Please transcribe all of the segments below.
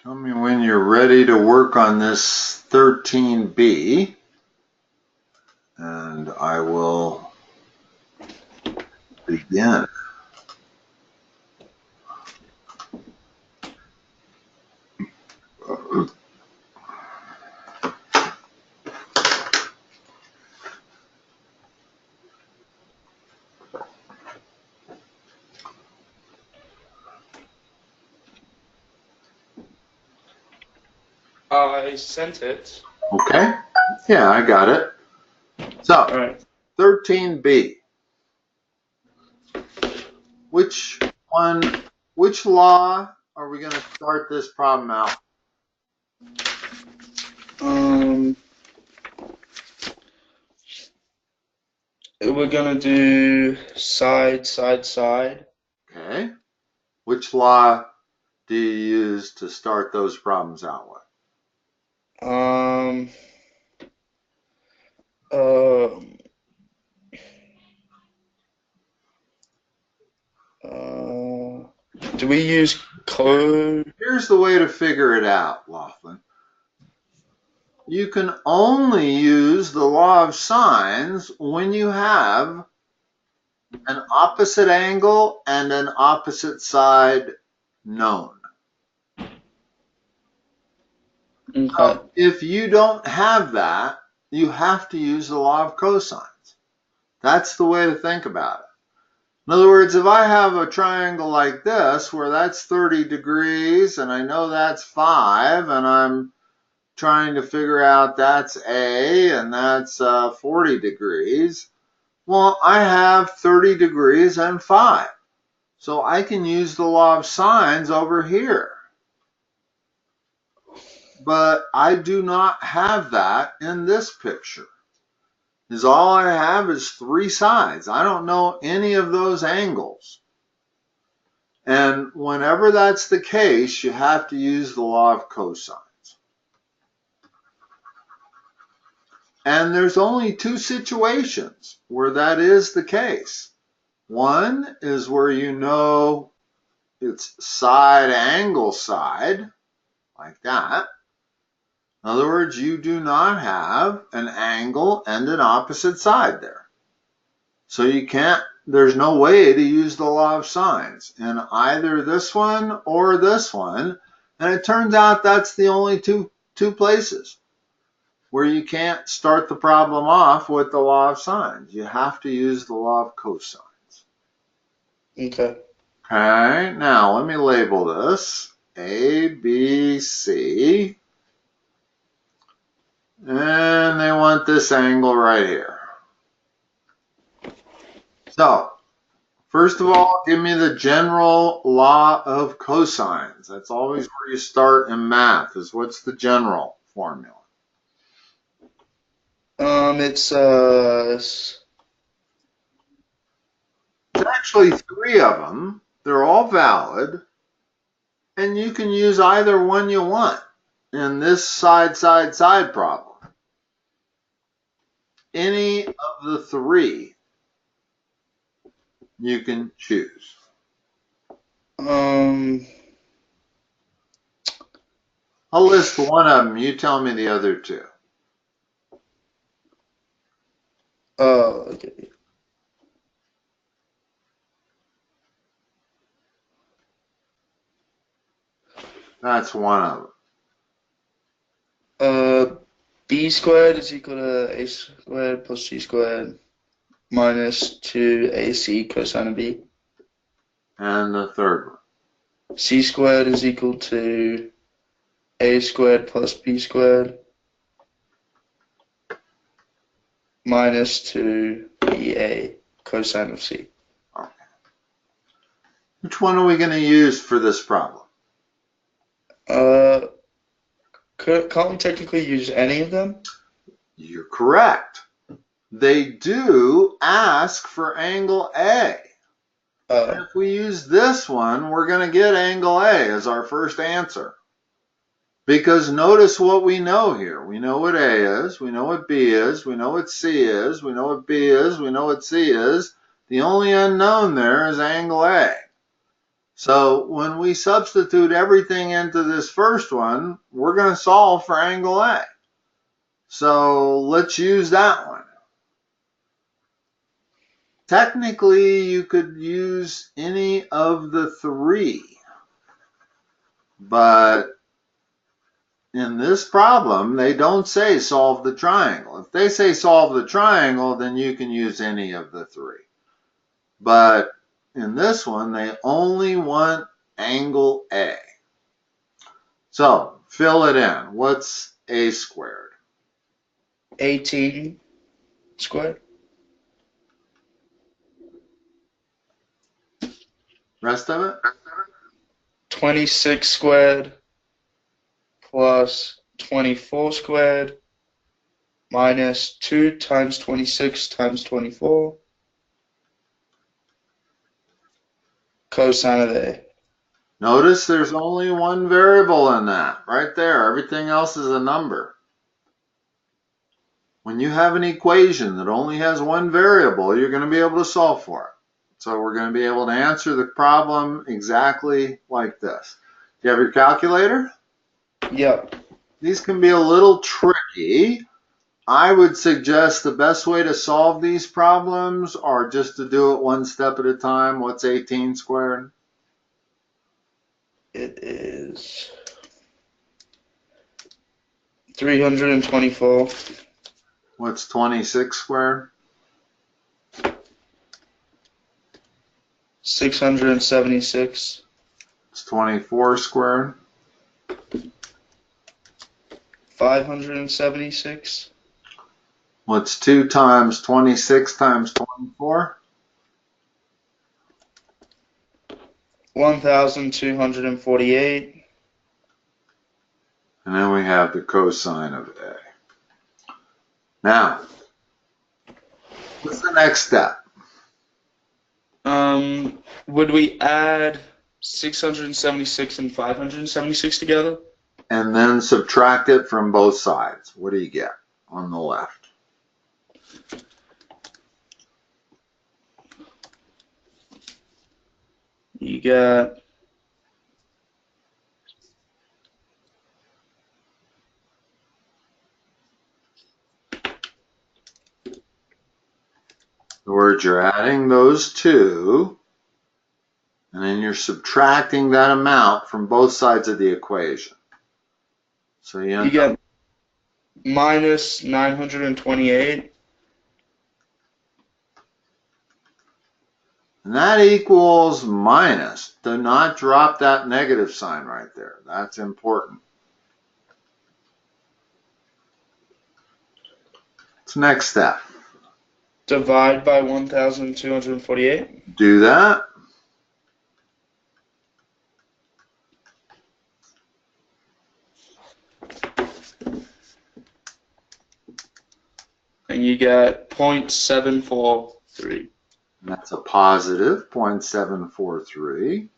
Tell me when you're ready to work on this 13b, and I will begin. I sent it. Okay? Yeah, I got it. So, All right. 13b. Which law are we going to start this problem out? We're gonna do side, side, side. Okay. Which law do you use to start those problems out with? Do we use code? Here's the way to figure it out, Laughlin. You can only use the law of sines when you have an opposite angle and an opposite side known. Okay. If you don't have that, you have to use the law of cosines. That's the way to think about it. In other words, if I have a triangle like this, where that's 30 degrees, and I know that's 5, and I'm trying to figure out that's A, and that's 40 degrees, well, I have 30 degrees and 5. So I can use the law of sines over here. But I do not have that in this picture. Is all I have is 3 sides. I don't know any of those angles. And whenever that's the case, you have to use the law of cosines. And there's only 2 situations where that is the case. One is where you know it's side angle side, like that. In other words, you do not have an angle and an opposite side there. So you can't, there's no way to use the law of sines in either this one or this one. And it turns out that's the only two places where you can't start the problem off with the law of sines. You have to use the law of cosines. Okay. Okay, now let me label this A, B, C. And they want this angle right here. So, first of all, give me the general law of cosines. That's always where you start in math, is what's the general formula? It's Actually 3 of them. They're all valid. And you can use either one you want in this side, side, side problem. Any of the 3 you can choose. um. I'll list one of them. You tell me the other 2. Oh, okay. That's one of them. B squared is equal to A squared plus C squared minus 2AC cosine of B. And the third one. C squared is equal to A squared plus B squared minus 2BA cosine of C. Okay. Which one are we going to use for this problem? Can't we technically use any of them? You're correct. They do ask for angle A. And if we use this one, we're going to get angle A as our first answer. Because notice what we know here. We know what A is, we know what B is, we know what C is, we know what B is, we know what C is. The only unknown there is angle A. So when we substitute everything into this first one, we're going to solve for angle A. So let's use that one. Technically, you could use any of the three, but in this problem, they don't say solve the triangle. If they say solve the triangle, then you can use any of the three. But in this one, they only want angle A. So fill it in. What's A squared? 18 squared. Rest of it? 26 squared plus 24 squared minus 2 times 26 times 24 cosine of A. Notice there's only one variable in that, right there. Everything else is a number. When you have an equation that only has one variable, you're going to be able to solve for it. So we're going to be able to answer the problem exactly like this. Do you have your calculator? Yep. These can be a little tricky. I would suggest the best way to solve these problems are just to do it one step at a time. What's 18 squared? It is 324. What's 26 squared? 676. It's 24 squared. 576. What's 2 times 26 times 24? 1248. And then we have the cosine of A. Now, what's the next step? Would we add 676 and 576 together? And then subtract it from both sides. What do you get on the left? You got In other words, you're adding those two, and then you're subtracting that amount from both sides of the equation. So you get minus 928. and that equals minus. Do not drop that negative sign right there. That's important. What's the next step? Divide by 1248. Do that. And you get 0.743. That's a positive 0.743.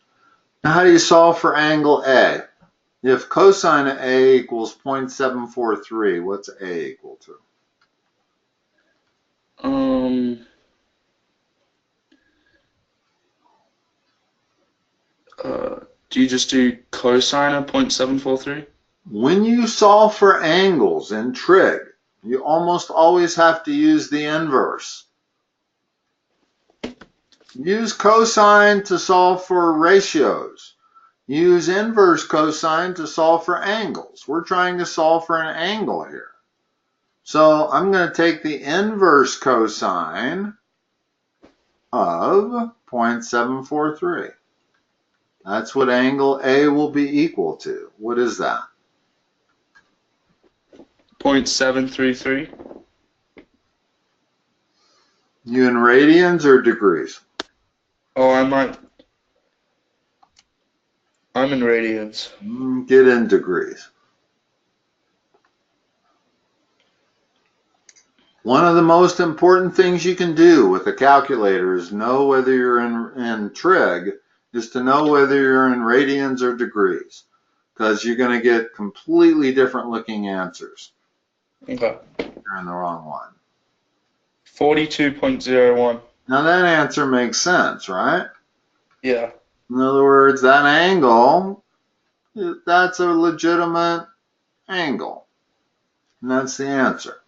Now how do you solve for angle A? If cosine of A equals 0.743, what's A equal to? Do you just do cosine of 0.743? When you solve for angles in trig, you almost always have to use the inverse. Use cosine to solve for ratios. Use inverse cosine to solve for angles. We're trying to solve for an angle here. So I'm going to take the inverse cosine of 0.743. That's what angle A will be equal to. What is that? 0.733. You in radians or degrees? Oh, I'm in radians. Get in degrees. One of the most important things you can do with a calculator is know whether you're in trig, is to know whether you're in radians or degrees, because you're going to get completely different looking answers. Okay. You're in the wrong one. 42.01. Now that answer makes sense, right? Yeah. In other words, that angle, that's a legitimate angle. And that's the answer.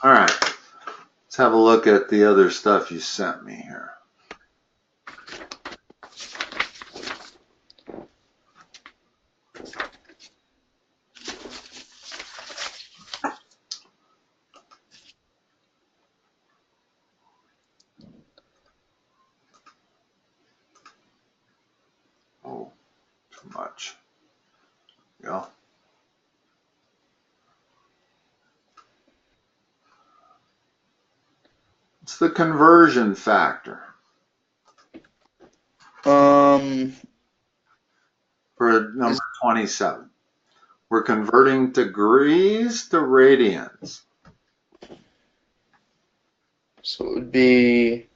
All right. Let's have a look at the other stuff you sent me here. Oh, too much. Yeah. It's the conversion factor for number 27. We're converting degrees to radians. So it would be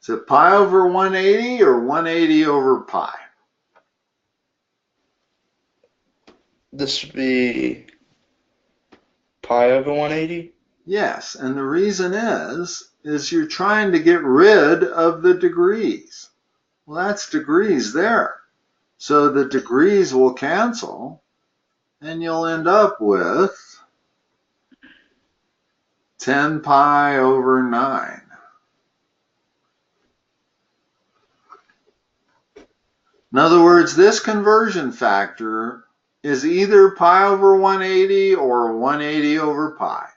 Is it pi over 180 or 180 over pi? this would be pi over 180. Yes, and the reason is you're trying to get rid of the degrees. Well, that's degrees there. So the degrees will cancel, and you'll end up with 10 pi over 9. In other words, this conversion factor is either pi over 180 or 180 over pi,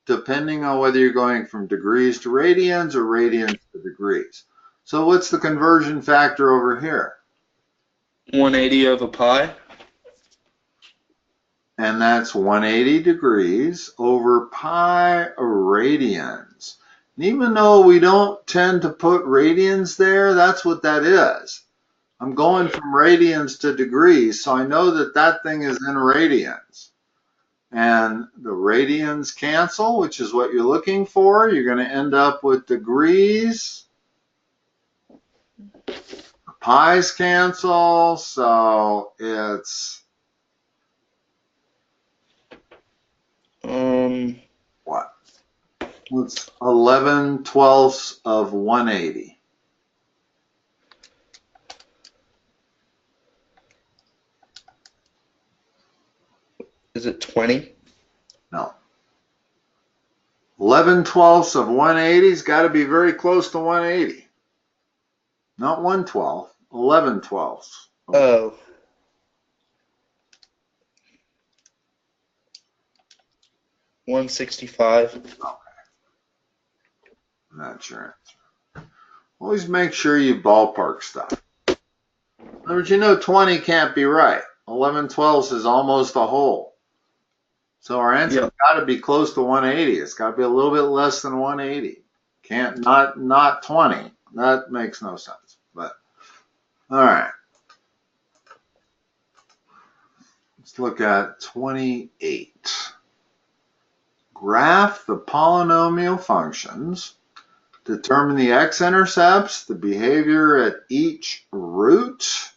depending on whether you're going from degrees to radians or radians to degrees. So what's the conversion factor over here? 180 over pi. And that's 180 degrees over pi radians. And even though we don't tend to put radians there, that's what that is. I'm going from radians to degrees, so I know that that thing is in radians. And the radians cancel, which is what you're looking for. You're going to end up with degrees. Pi's cancel, so it's what? It's 11/12 of 180. Is it 20? No. 11/12 of 180's got to be very close to 180. Not 1/12, 11/12. Oh. $165. Okay. That's your answer. Always make sure you ballpark stuff. In other words, you know 20 can't be right. 11/12 is almost a whole. So our answer's got to be close to 180. It's got to be a little bit less than 180. Can't not 20. That makes no sense. But all right. Let's look at 28. Graph the polynomial functions. Determine the x-intercepts, the behavior at each root,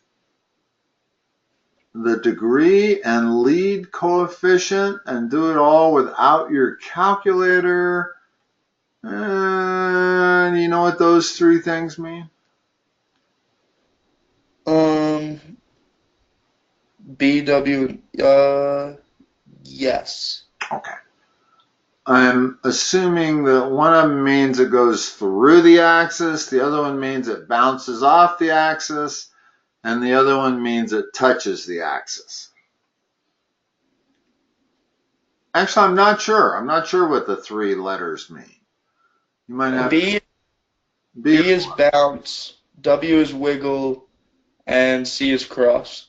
the degree and lead coefficient, and do it all without your calculator. And you know what those three things mean? BW, yes. Okay. I'm assuming that one of them means it goes through the axis, the other one means it bounces off the axis, and the other one means it touches the axis. Actually, I'm not sure. I'm not sure what the three letters mean. You might have B is bounce, W is wiggle, and C is cross.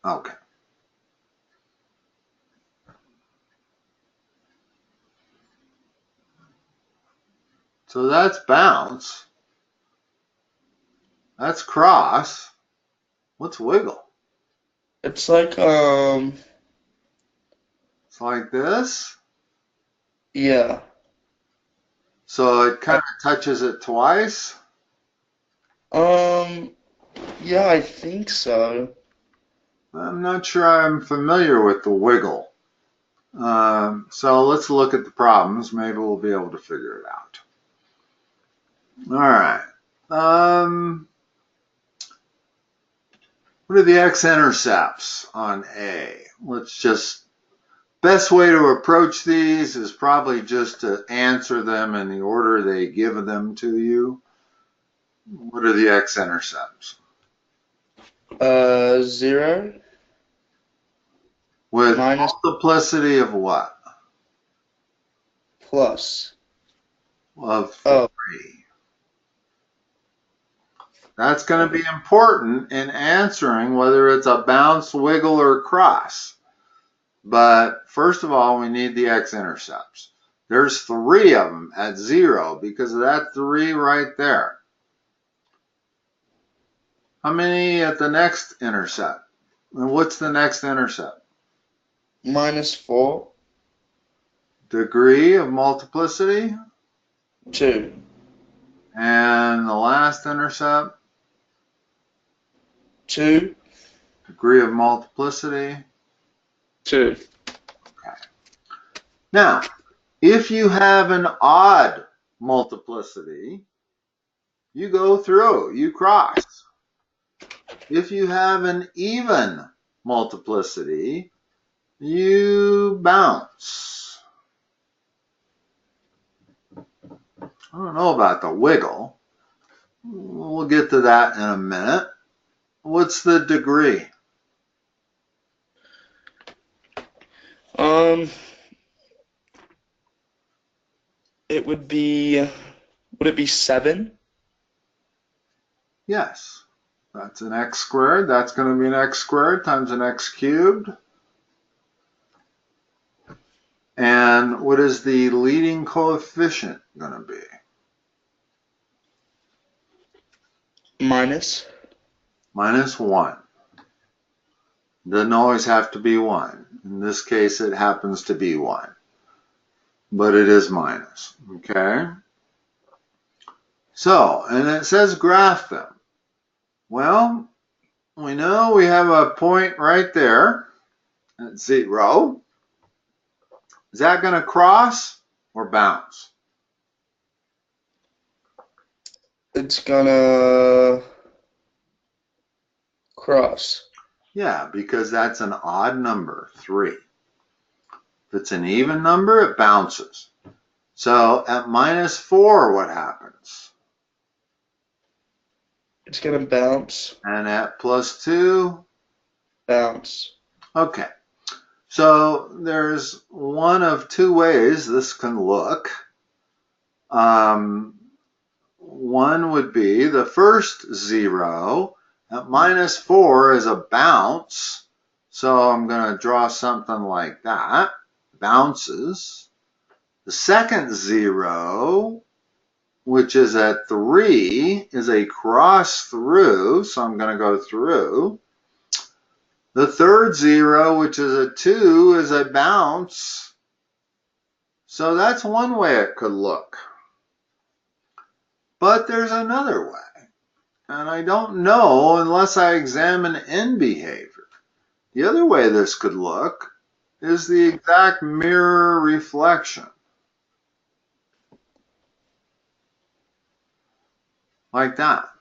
Okay. So that's bounce. That's cross. What's wiggle? It's like, It's like this. yeah. So it kind of touches it twice. Yeah, I think so. I'm not sure I'm familiar with the wiggle. So let's look at the problems. Maybe we'll be able to figure it out. All right. What are the x-intercepts on A? Best way to approach these is probably just to answer them in the order they give them to you. What are the x-intercepts? 0 With minus multiplicity of what? plus. Of 3. Oh, That's going to be important in answering whether it's a bounce, wiggle, or cross. But first of all, we need the x-intercepts. There's 3 of them at 0 because of that 3 right there. How many at the next intercept? And what's the next intercept? -4. Degree of multiplicity. 2. And the last intercept? 2. Degree of multiplicity. 2. Okay. Now, if you have an odd multiplicity, you go through, you cross. If you have an even multiplicity, you bounce. I don't know about the wiggle. We'll get to that in a minute. What's the degree? Would it be 7? Yes. That's an x squared. That's going to be an x squared times an x cubed. And what is the leading coefficient going to be? Minus. -1. Doesn't always have to be 1. In this case, it happens to be 1. But it is minus. Okay? So, and it says graph them. Well, we know we have a point right there at 0. Is that going to cross or bounce? It's gonna cross. Yeah, because that's an odd number, 3. If it's an even number, it bounces. So at -4, what happens? It's gonna bounce. And at +2? Bounce. Okay. So there's one of 2 ways this can look. One would be the first 0 at -4 is a bounce. So I'm going to draw something like that. Bounces. The second 0, which is at 3, is a cross through. So I'm going to go through. The third 0, which is a 2, is a bounce. So that's one way it could look. But there's another way. And I don't know unless I examine end behavior. The other way this could look is the exact mirror reflection. Like that.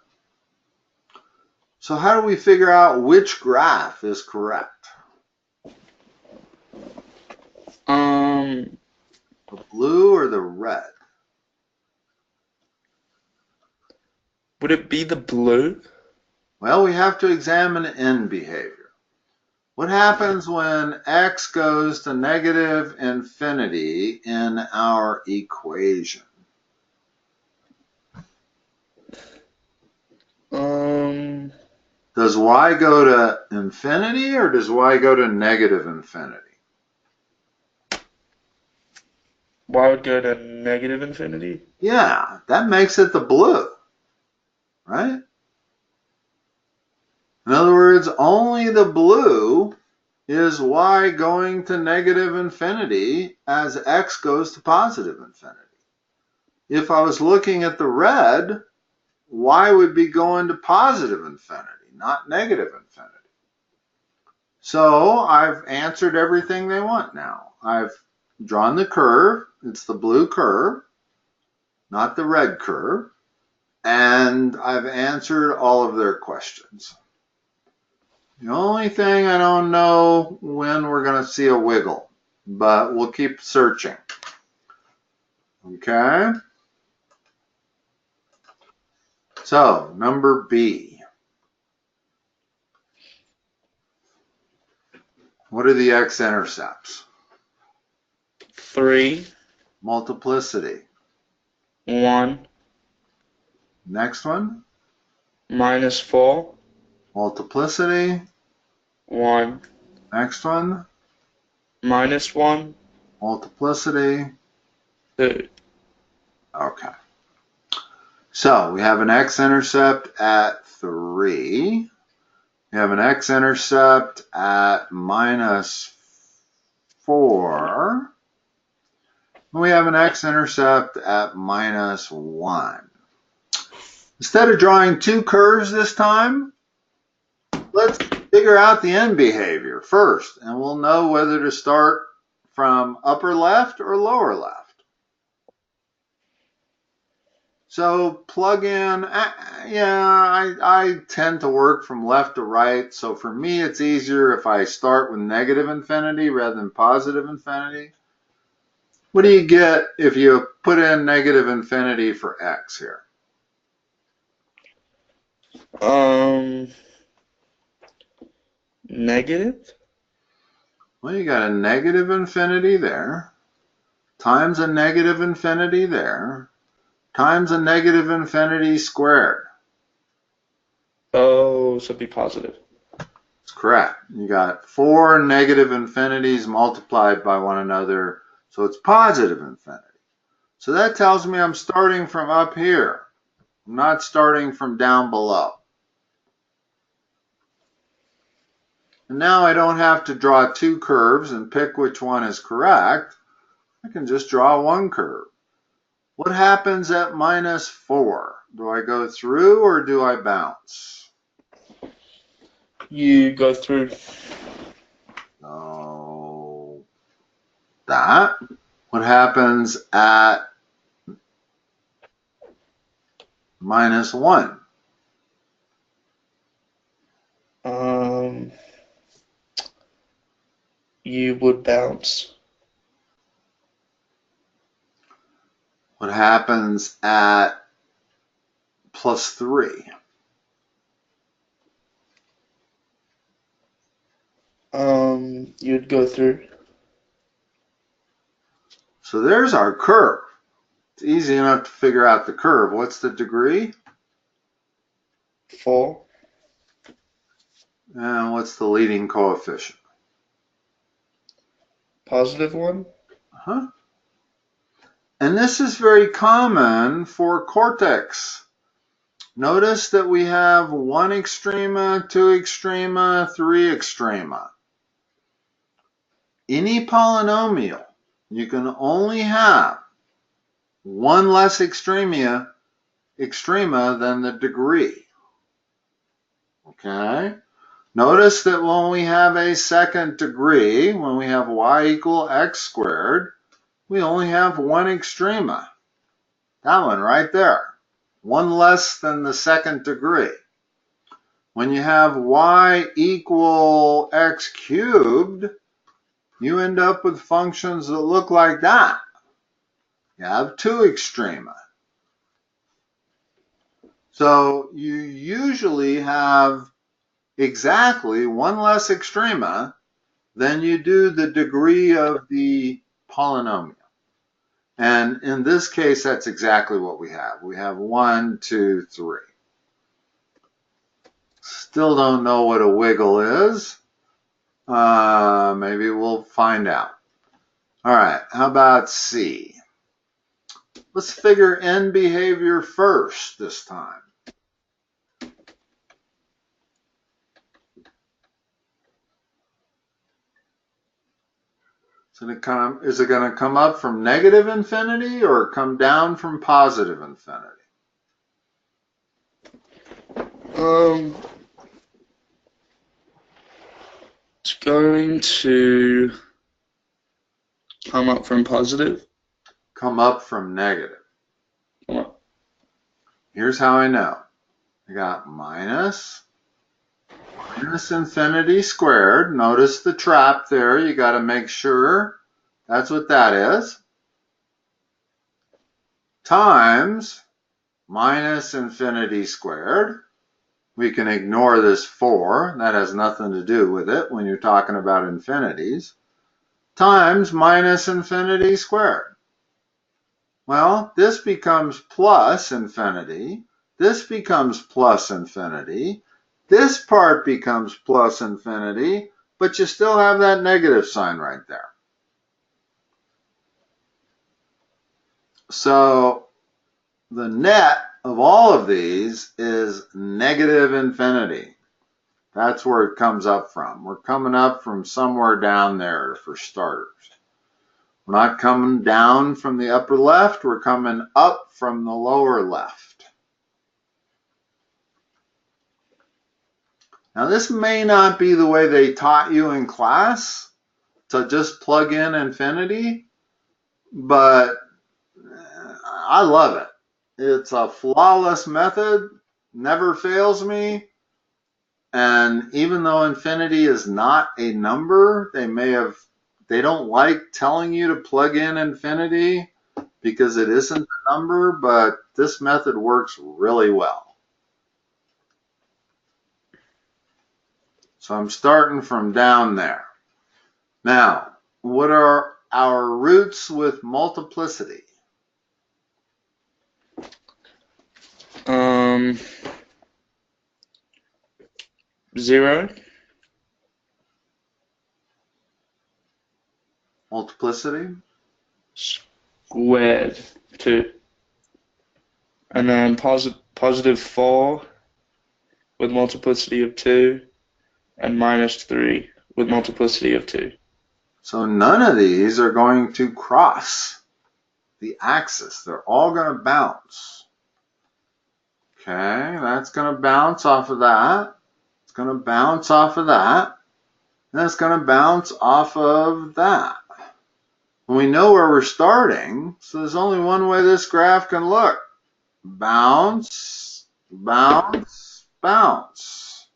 So how do we figure out which graph is correct? The blue or the red? Would it be the blue? Well, we have to examine end behavior. What happens when x goes to negative infinity in our equation? Does y go to infinity or does y go to negative infinity? Y would go to negative infinity? Yeah, that makes it the blue, right? In other words, only the blue is y going to negative infinity as x goes to positive infinity. If I was looking at the red, y would be going to positive infinity, not negative infinity. So I've answered everything they want now. I've drawn the curve. It's the blue curve, not the red curve. And I've answered all of their questions. The only thing I don't know when we're going to see a wiggle, but we'll keep searching. Okay? So, number B. What are the x-intercepts? 3, Multiplicity. 1, Next one. -4, Multiplicity. 1, Next one. -1, Multiplicity. 2. Okay. So we have an x-intercept at 3. We have an x-intercept at -4. And we have an x-intercept at -1. Instead of drawing two curves this time, let's figure out the end behavior first, and we'll know whether to start from upper left or lower left. So plug in, I tend to work from left to right. So for me, it's easier if I start with negative infinity rather than positive infinity. What do you get if you put in negative infinity for x here? Negative? Well, you got a negative infinity there, times a negative infinity there, times a negative infinity squared. Oh, so it'd be positive. That's correct. You got 4 negative infinities multiplied by one another, so it's positive infinity. So that tells me I'm starting from up here. I'm not starting from down below. And now I don't have to draw two curves and pick which one is correct. I can just draw one curve. What happens at -4? Do I go through or do I bounce? You go through. So that. What happens at -1? You would bounce. What happens at +3? You'd go through. So there's our curve. It's easy enough to figure out the curve. What's the degree? 4. And what's the leading coefficient? +1. And this is very common for cortex. Notice that we have 1 extrema, 2 extrema, 3 extrema. Any polynomial, you can only have one less extrema than the degree. Okay? Notice that when we have a second degree, when we have y equal x squared, we only have 1 extrema. That one right there. One less than the second degree. When you have y equal x cubed, you end up with functions that look like that. You have 2 extrema. So you usually have exactly one less extrema than you do the degree of the polynomial. And in this case, that's exactly what we have. We have 1, 2, 3. Still don't know what a wiggle is. Maybe we'll find out. All right, how about C? Let's figure end behavior first this time. So is it going to come up from negative infinity or come down from positive infinity? It's going to come up from positive. Come up from negative. Come up. Here's how I know. I got minus infinity squared. Notice the trap there. You got to make sure that's what that is. Times minus infinity squared. We can ignore this 4. That has nothing to do with it when you're talking about infinities. Times minus infinity squared. Well, this becomes plus infinity. This becomes plus infinity. This part becomes plus infinity, but you still have that negative sign right there. So the net of all of these is negative infinity. That's where it comes up from. We're coming up from somewhere down there for starters. We're not coming down from the upper left, we're coming up from the lower left. Now this may not be the way they taught you in class, to just plug in infinity, but I love it. It's a flawless method, never fails me. And even though infinity is not a number, they don't like telling you to plug in infinity because it isn't a number, but this method works really well. So I'm starting from down there. Now, what are our roots with multiplicity? 0. Multiplicity? Squared 2. And then positive 4 with multiplicity of 2. And minus 3 with multiplicity of 2. So none of these are going to cross the axis. They're all going to bounce. Okay, that's going to bounce off of that. It's going to bounce off of that. And it's going to bounce off of that. We know where we're starting, so there's only one way this graph can look. Bounce, bounce, bounce.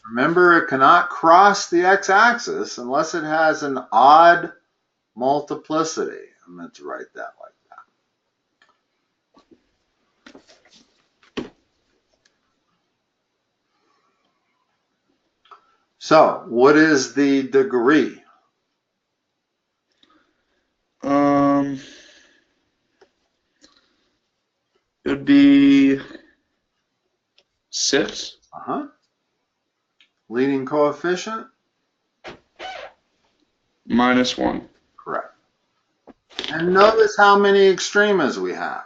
Remember, it cannot cross the x-axis unless it has an odd multiplicity. I meant to write that like that. So, what is the degree? It would be 6. Leading coefficient? Minus 1. Correct. And notice how many extremas we have.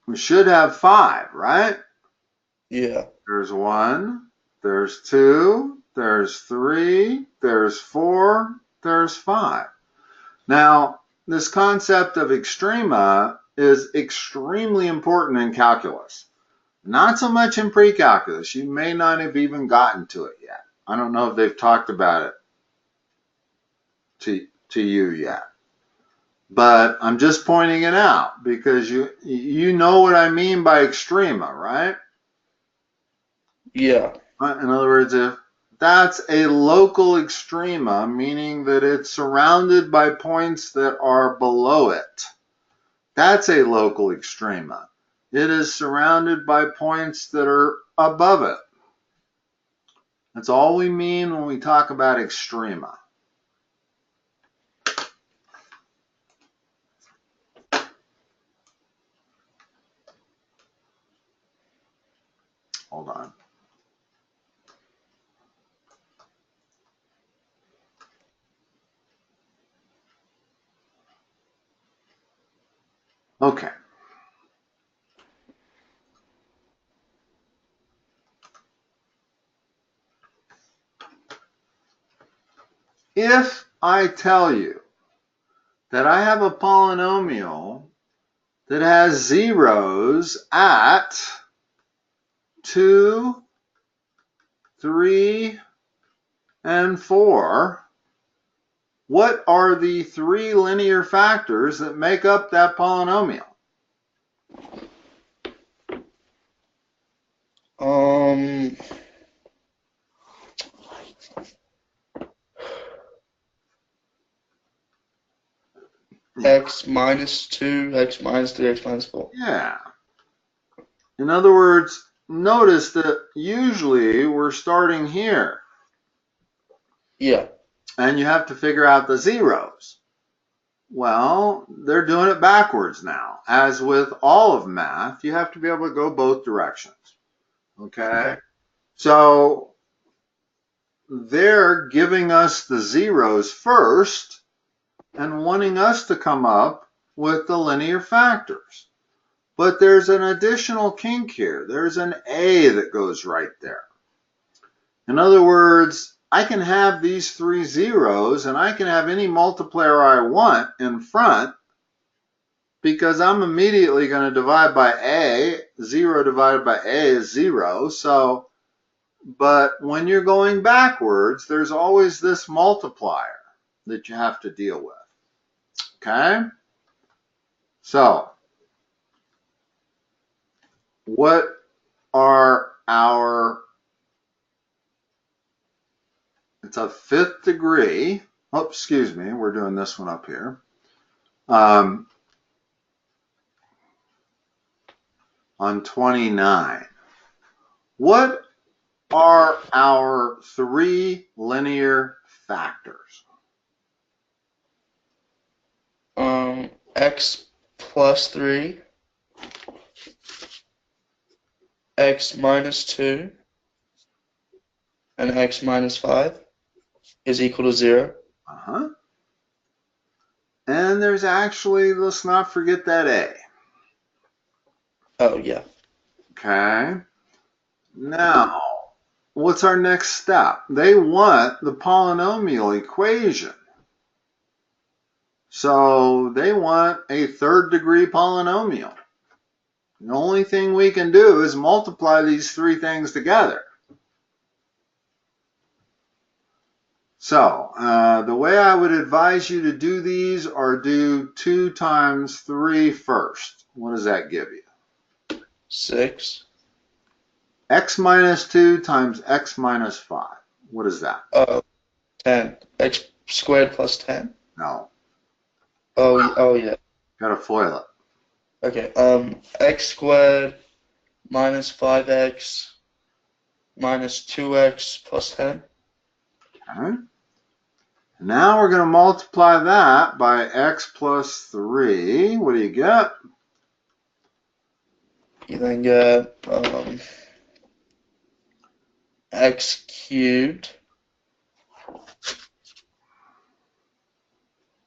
We should have 5, right? Yeah. There's 1, there's 2, there's 3, there's 4, there's 5. Now, this concept of extrema is extremely important in calculus. Not so much in precalculus. You may not have even gotten to it yet. I don't know if they've talked about it to you yet. But I'm just pointing it out because you know what I mean by extrema, right? Yeah. In other words, if that's a local extrema, meaning that it's surrounded by points that are below it. That's a local extrema. It is surrounded by points that are above it. That's all we mean when we talk about extrema. Hold on. Okay. If I tell you that I have a polynomial that has zeros at 2, 3, and 4, what are the 3 linear factors that make up that polynomial? X minus 2, X minus 3, X minus 4. Yeah. In other words, notice that usually we're starting here. Yeah. And you have to figure out the zeros. Well, they're doing it backwards now. As with all of math, you have to be able to go both directions. Okay? So they're giving us the zeros first and wanting us to come up with the linear factors. But there's an additional kink here. There's an A that goes right there. In other words, I can have these 3 zeros and I can have any multiplier I want in front because I'm immediately going to divide by A. 0 divided by A is 0. So, but when you're going backwards, there's always this multiplier that you have to deal with. Okay? So, what are our, it's a 5th degree. Oh, excuse me, we're doing this one up here. On 29. What are our 3 linear factors? X plus 3, X minus 2, and X minus 5 is equal to 0. And there's actually, let's not forget that A. Oh, yeah. Okay. Now, what's our next step? They want the polynomial equation. So they want a 3rd degree polynomial. The only thing we can do is multiply these 3 things together. So the way I would advise you to do these are do 2 times 3 first. What does that give you? 6. X minus 2 times X minus 5. What is that? 10. X squared plus 10? No. Oh yeah. Gotta FOIL it. Okay, X squared minus 5X minus 2X plus 10. Okay. Now we're going to multiply that by X plus 3. What do you get? You then get X cubed.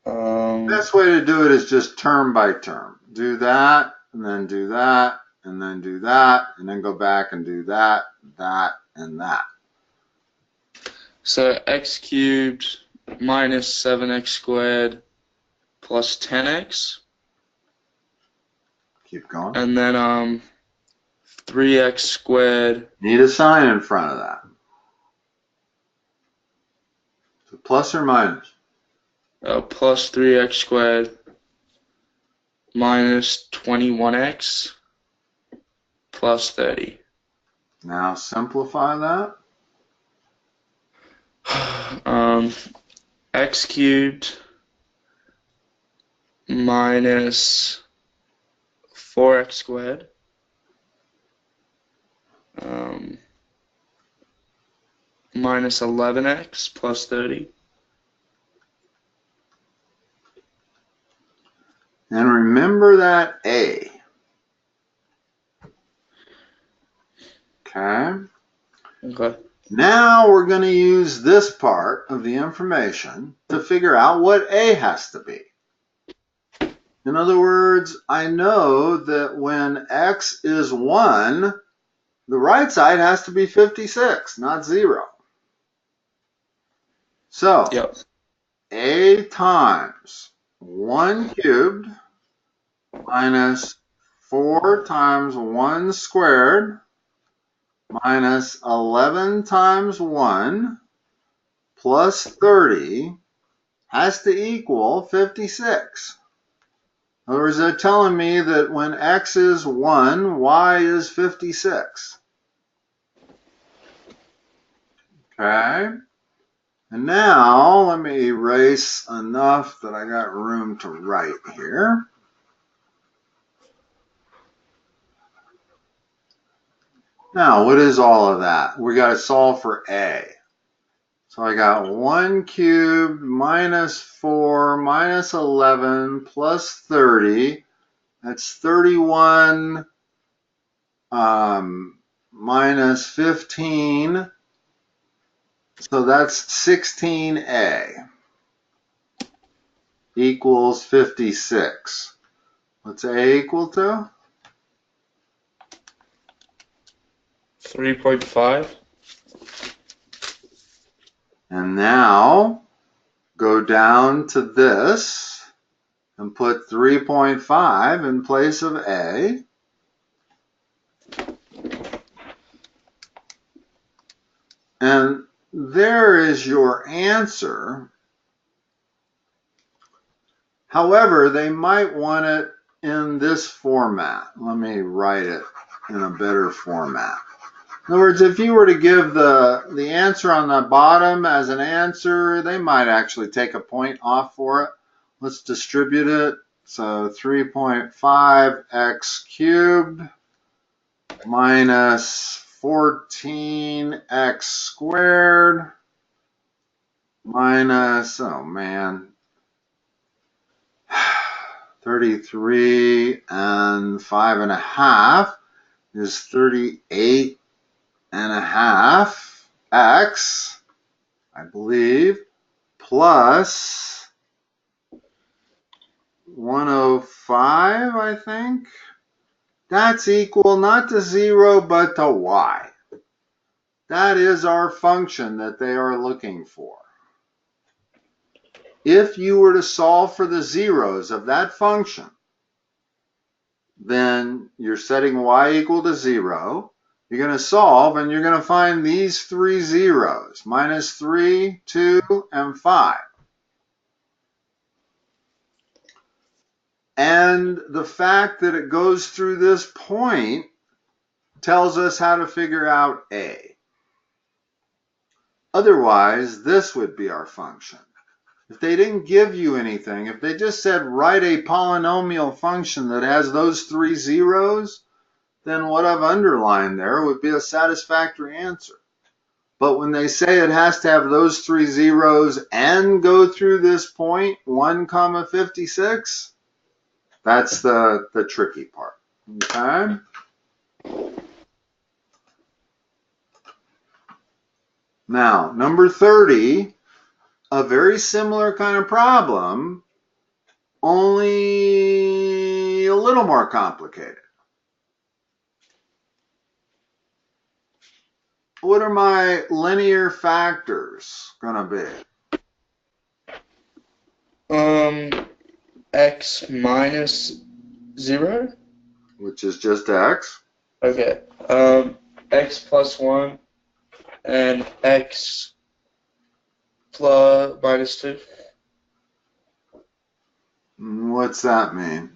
The best way to do it is just term by term. Do that, and then do that, and then do that, and then go back and do that, that, and that. So X cubed minus 7X squared plus 10X. Keep going. And then 3X squared. Need a sign in front of that. So plus or minus? Plus 3X squared minus 21X plus 30. Now simplify that. X cubed minus 4X squared minus 11X plus 30. And remember that A. Okay. Now we're going to use this part of the information to figure out what A has to be. In other words, I know that when X is 1, the right side has to be 56, not 0. So, yep. A times 1 cubed minus 4 times 1 squared minus 11 times 1 plus 30 has to equal 56. In other words, they're telling me that when x is 1, y is 56. Okay? And now, let me erase enough that I got room to write here. Now, what is all of that? We got to solve for a. So I got 1 cubed minus 4 minus 11 plus 30. That's 31 minus 15. So that's 16a equals 56. What's a equal to? 3.5. And now go down to this and put 3.5 in place of a. And there is your answer. However, they might want it in this format. Let me write it in a better format. In other words, if you were to give the answer on the bottom as an answer, they might actually take a point off for it. Let's distribute it. So 3.5x cubed minus 14x squared minus, oh man, 33 and 5.5 is 38 and a half x, I believe, plus 105, I think. That's equal not to 0, but to y. That is our function that they are looking for. If you were to solve for the zeros of that function, then you're setting y equal to 0. You're going to solve, and you're going to find these three zeros, minus 3, 2, and 5. And the fact that it goes through this point tells us how to figure out a. Otherwise, this would be our function. If they didn't give you anything, if they just said write a polynomial function that has those three zeros, then what I've underlined there would be a satisfactory answer. But when they say it has to have those three zeros and go through this point, 1, 56, that's the tricky part. Okay? Now, number 30, a very similar kind of problem, only a little more complicated. What are my linear factors going to be? X minus 0. Which is just x. Okay. X plus 1 and x plus minus 2. What's that mean?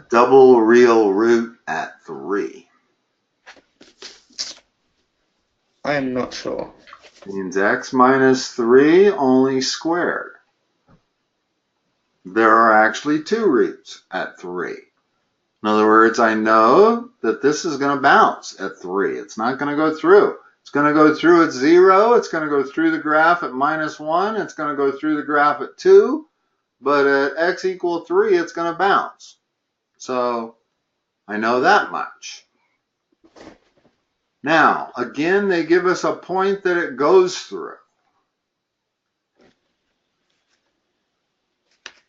Double real root at 3. I am not sure. Means x minus 3 only squared. There are actually two roots at 3. In other words, I know that this is going to bounce at 3. It's not going to go through. It's going to go through at 0. It's going to go through the graph at minus 1. It's going to go through the graph at 2. But at x equal 3, it's going to bounce. So I know that much. Now, again, they give us a point that it goes through.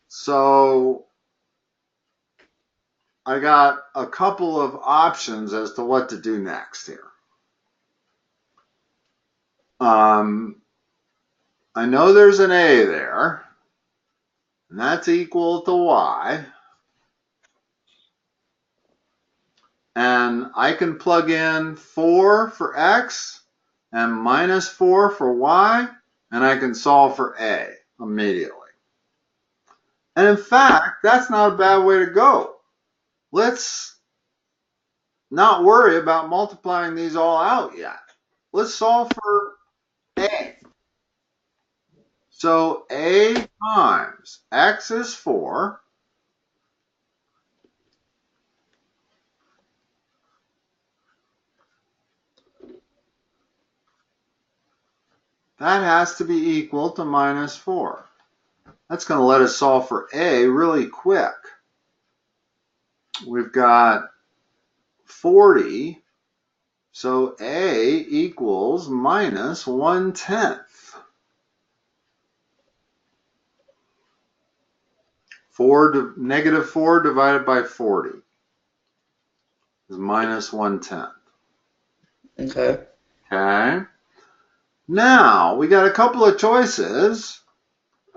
So I got a couple of options as to what to do next here. I know there's an a there, and that's equal to y. And I can plug in 4 for x and minus 4 for y, and I can solve for a immediately. And in fact, that's not a bad way to go. Let's not worry about multiplying these all out yet. Let's solve for a. So a times x is 4. That has to be equal to minus 4. That's going to let us solve for a really quick. We've got 40, so a equals minus 1/10. Negative 4 divided by 40 is minus 1/10. Okay. Okay. Now, we got a couple of choices.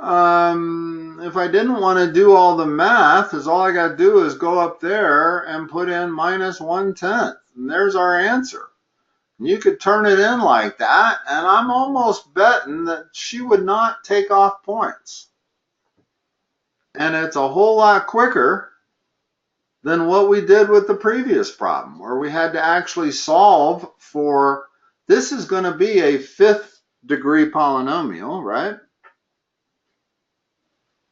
If I didn't want to do all the math, all I got to do is go up there and put in minus 1/10. And there's our answer. And you could turn it in like that, and I'm almost betting that she would not take off points. And it's a whole lot quicker than what we did with the previous problem, where we had to actually solve for, this is going to be a 5th degree polynomial, right?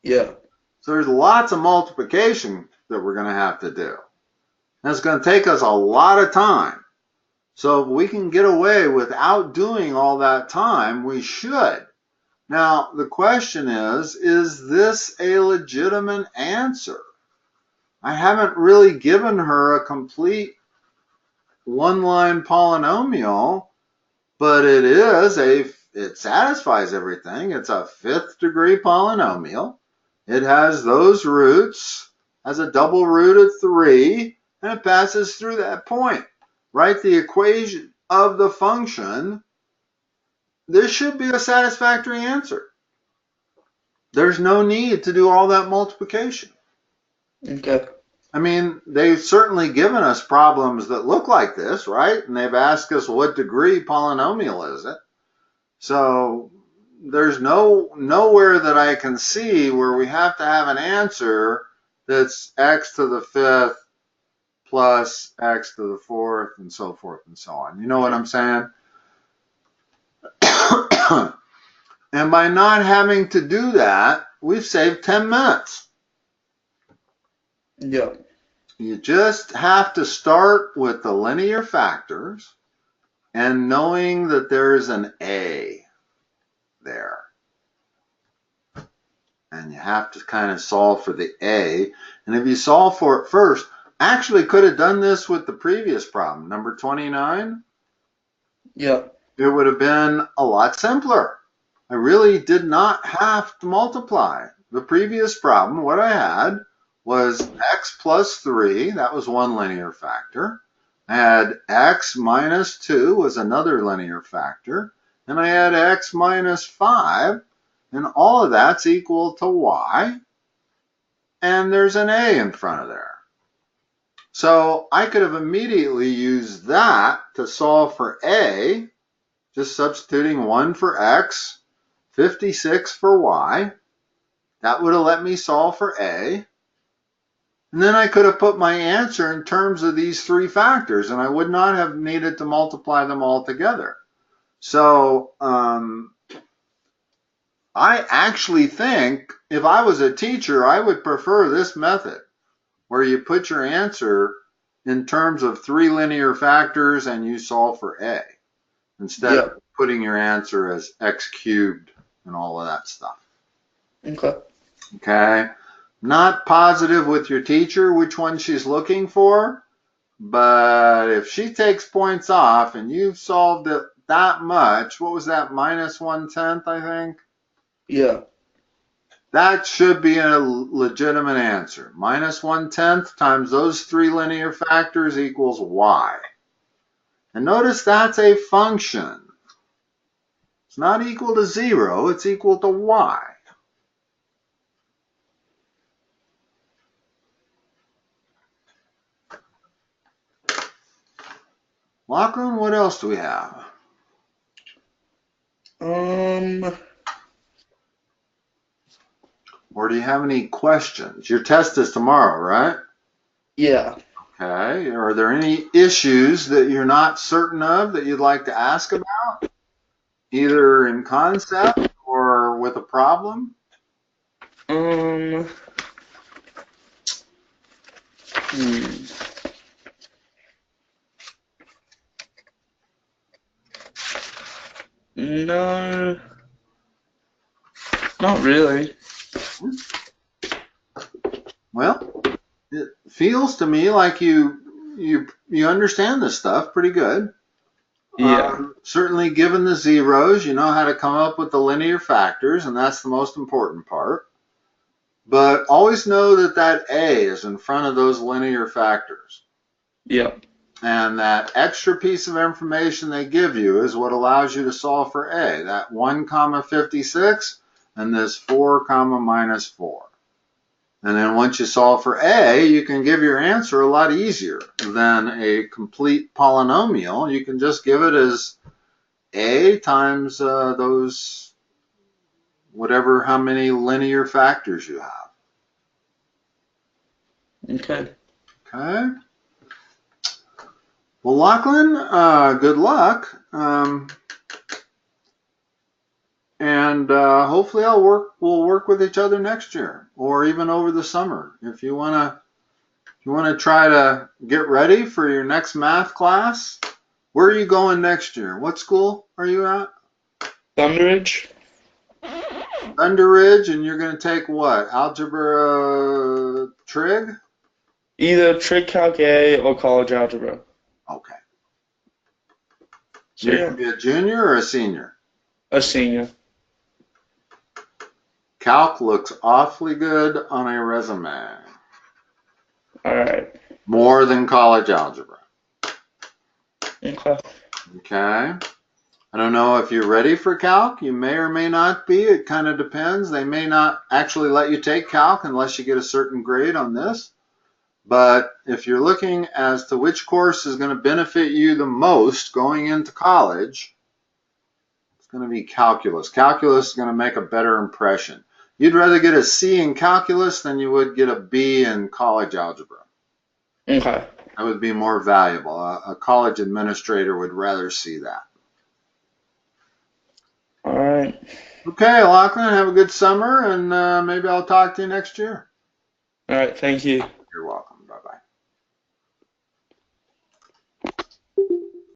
Yeah. So there's lots of multiplication that we're going to have to do. And it's going to take us a lot of time. So if we can get away without doing all that time, we should. Now, the question is this a legitimate answer? I haven't really given her a complete one-line polynomial, but it satisfies everything. It's a 5th degree polynomial. It has those roots, has a double root of 3, and it passes through that point. Write the equation of the function. This should be a satisfactory answer. There's no need to do all that multiplication. Okay. I mean, they've certainly given us problems that look like this, right? And they've asked us what degree polynomial is it. So there's nowhere that I can see where we have to have an answer that's x to the 5th plus x to the 4th and so forth and so on. You know what I'm saying? And by not having to do that, we've saved 10 minutes. Yeah. You just have to start with the linear factors and knowing that there's an a there. And you have to kind of solve for the a. And if you solve for it first, actually could have done this with the previous problem, number 29. Yeah. It would have been a lot simpler. I really did not have to multiply. The previous problem, what I had was x plus 3, that was one linear factor. I had x minus 2 was another linear factor. And I had x minus 5, and all of that's equal to y. And there's an a in front of there. So I could have immediately used that to solve for a, just substituting 1 for x, 56 for y. That would have let me solve for a. And then I could have put my answer in terms of these 3 factors, and I would not have needed to multiply them all together. So I actually think if I was a teacher, I would prefer this method, where you put your answer in terms of 3 linear factors and you solve for a, instead of putting your answer as x cubed and all of that stuff. Okay. Okay. Not positive with your teacher which one she's looking for, but if she takes points off and you've solved it that much, what was that, minus 1/10, I think? Yeah. That should be a legitimate answer. Minus 1/10 times those 3 linear factors equals y. And notice that's a function. It's not equal to 0, it's equal to y. Lachlan, what else do we have? Or do you have any questions? Your test is tomorrow, right? Yeah. Okay. Are there any issues that you're not certain of that you'd like to ask about, either in concept or with a problem? Hmm. No, not really. Well, it feels to me like you understand this stuff pretty good. Yeah. Certainly, given the zeros, you know how to come up with the linear factors, and that's the most important part. But always know that that A is in front of those linear factors. Yep. And that extra piece of information they give you is what allows you to solve for A, that 1 comma 56 and this 4 comma minus 4. And then once you solve for A, you can give your answer a lot easier than a complete polynomial. You can just give it as A times those, whatever, how many linear factors you have. Okay. Okay. Well, Lachlan, good luck. And hopefully we'll work with each other next year or even over the summer. If you want to try to get ready for your next math class, where are you going next year? What school are you at? Thunderidge? Thunder Ridge, and you're going to take what? Algebra trig? Either trig calc A or college algebra. Okay. So You're going to yeah, be a junior or a senior? a senior. Calc looks awfully good on a resume. All right. More than college algebra. Okay. Okay. I don't know if you're ready for calc. You may or may not be. It kind of depends. They may not actually let you take calc unless you get a certain grade on this. But if you're looking as to which course is going to benefit you the most going into college, it's going to be calculus. Calculus is going to make a better impression. You'd rather get a C in calculus than you would get a B in college algebra. Okay. That would be more valuable. A college administrator would rather see that. All right. Okay, Lachlan, have a good summer, and maybe I'll talk to you next year. All right. Thank you. You're welcome.